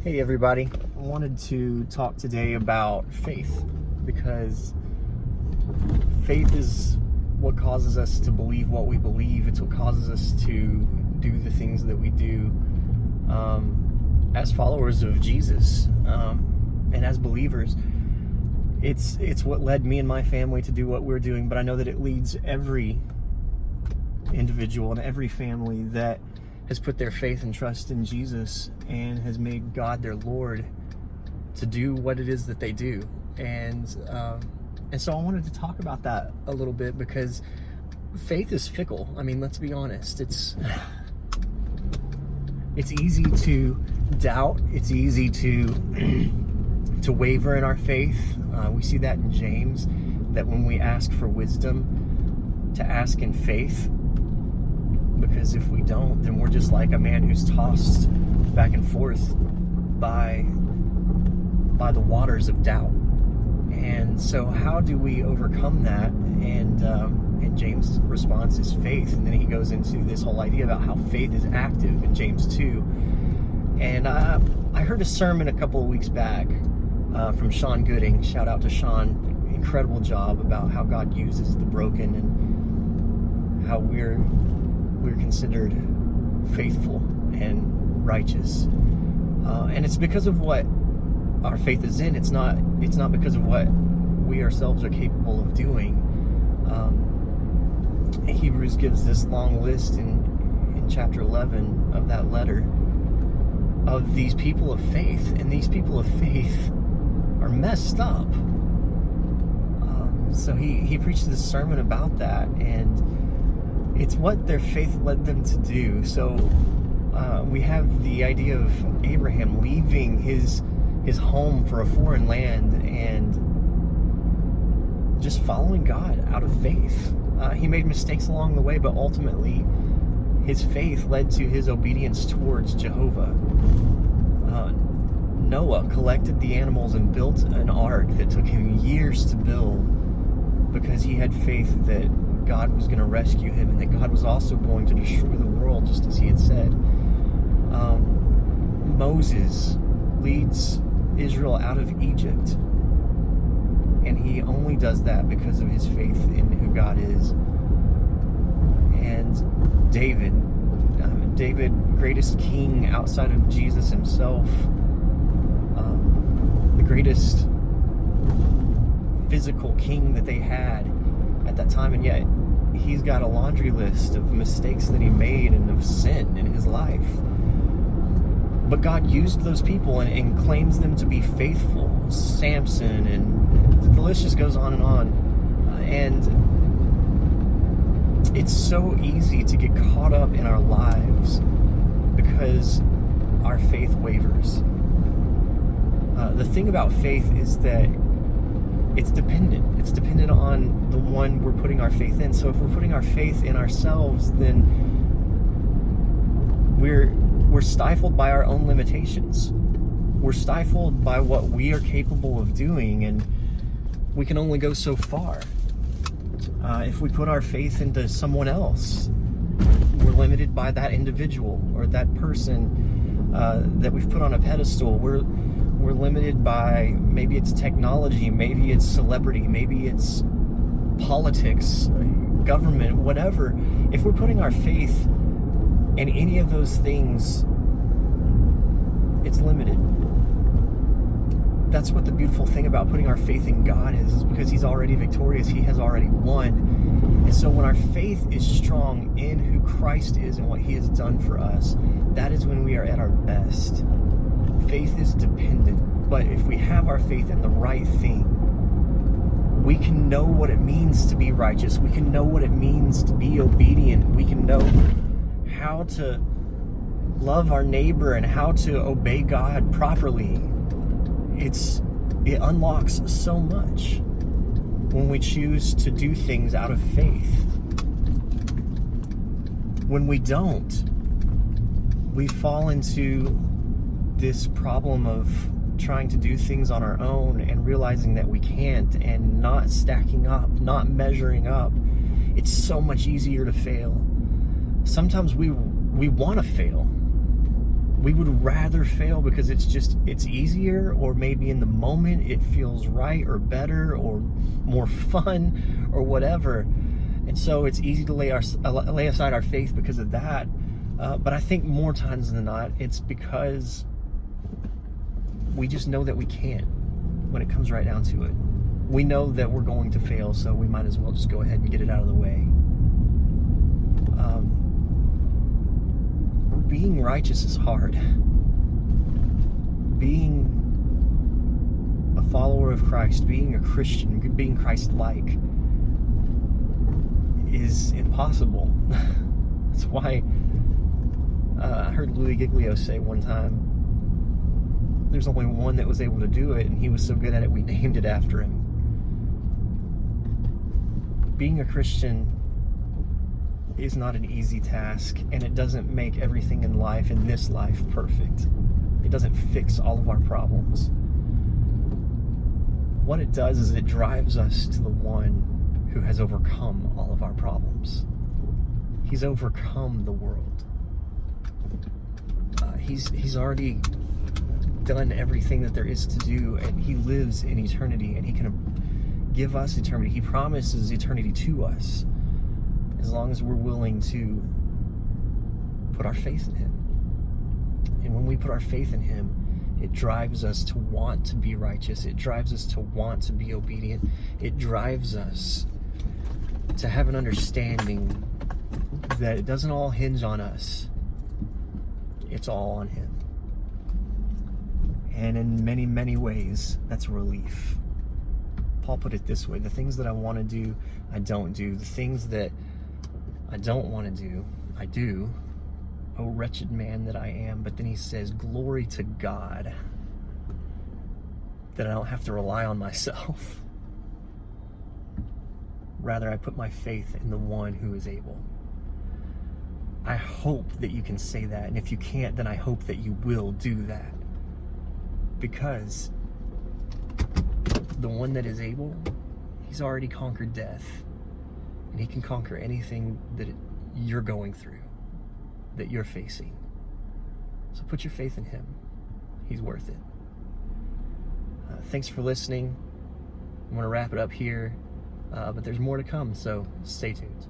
Hey everybody, I wanted to talk today about faith because faith is what causes us to believe what we believe. It's what causes us to do the things that we do as followers of Jesus and as believers. It's what led me and my family to do what we're doing, but I know that it leads every individual and every family that has put their faith and trust in Jesus and has made God their Lord to do what it is that they do. And so I wanted to talk about that a little bit because faith is fickle. I mean, let's be honest. It's easy to doubt. It's easy to waver in our faith. We see that in James, that when we ask for wisdom, to ask in faith. Because if we don't, then we're just like a man who's tossed back and forth by the waters of doubt. And so how do we overcome that? And James' response is faith. And then he goes into this whole idea about how faith is active in James 2. And I heard a sermon a couple of weeks back from Sean Gooding. Shout out to Sean. Incredible job about how God uses the broken and how we're considered faithful and righteous, and it's because of what our faith is in. It's not because of what we ourselves are capable of doing. Hebrews gives this long list in chapter 11 of that letter of these people of faith, and these people of faith are messed up. So he preached this sermon about that, and it's what their faith led them to do. So we have the idea of Abraham leaving his home for a foreign land and just following God out of faith. He made mistakes along the way, but ultimately his faith led to his obedience towards Jehovah. Noah collected the animals and built an ark that took him years to build because he had faith that God was going to rescue him and that God was also going to destroy the world, just as he had said. Moses leads Israel out of Egypt, and he only does that because of his faith in who God is. And David, greatest king outside of Jesus himself, the greatest physical king that they had at that time, and yet he's got a laundry list of mistakes that he made and of sin in his life. But God used those people and claims them to be faithful. Samson, and the list just goes on and on. And it's so easy to get caught up in our lives because our faith wavers. The thing about faith is that it's dependent. It's dependent on the one we're putting our faith in. So if we're putting our faith in ourselves, then we're stifled by our own limitations. We're stifled by what we are capable of doing, and we can only go so far. If we put our faith into someone else, we're limited by that individual or that person that we've put on a pedestal. We're limited by, maybe it's technology, maybe it's celebrity, maybe it's politics, government, whatever. If we're putting our faith in any of those things, it's limited. That's what the beautiful thing about putting our faith in God is because he's already victorious. He has already won. And so when our faith is strong in who Christ is and what he has done for us, that is when we are at our best. Faith is dependent, but if we have our faith in the right thing, we can know what it means to be righteous. We can know what it means to be obedient. We can know how to love our neighbor and how to obey God properly. It unlocks so much when we choose to do things out of faith. When we don't, we fall into this problem of trying to do things on our own and realizing that we can't, and not stacking up, not measuring up. It's so much easier to fail. Sometimes we want to fail. We would rather fail because it's easier, or maybe in the moment it feels right or better or more fun or whatever. And so it's easy to lay aside our faith because of that. But I think more times than not, it's because we just know that we can't when it comes right down to it. We know that we're going to fail, so we might as well just go ahead and get it out of the way. Being righteous is hard. Being a follower of Christ, being a Christian, being Christ-like is impossible. That's why I heard Louis Giglio say one time, there's only one that was able to do it, and he was so good at it, we named it after him. Being a Christian is not an easy task, and it doesn't make everything in life, in this life, perfect. It doesn't fix all of our problems. What it does is it drives us to the one who has overcome all of our problems. He's overcome the world. He's already done everything that there is to do, and he lives in eternity, and he can give us eternity. He promises eternity to us as long as we're willing to put our faith in him. And when we put our faith in him, it drives us to want to be righteous. It drives us to want to be obedient. It drives us to have an understanding that it doesn't all hinge on us. It's all on him. And in many, many ways, that's a relief. Paul put it this way: the things that I want to do, I don't do. The things that I don't want to do, I do. Oh, wretched man that I am. But then he says, glory to God that I don't have to rely on myself. Rather, I put my faith in the one who is able. I hope that you can say that. And if you can't, then I hope that you will do that. Because the one that is able, he's already conquered death. And he can conquer anything that you're going through, that you're facing. So put your faith in him. He's worth it. Thanks for listening. I'm going to wrap it up here, but there's more to come, so stay tuned.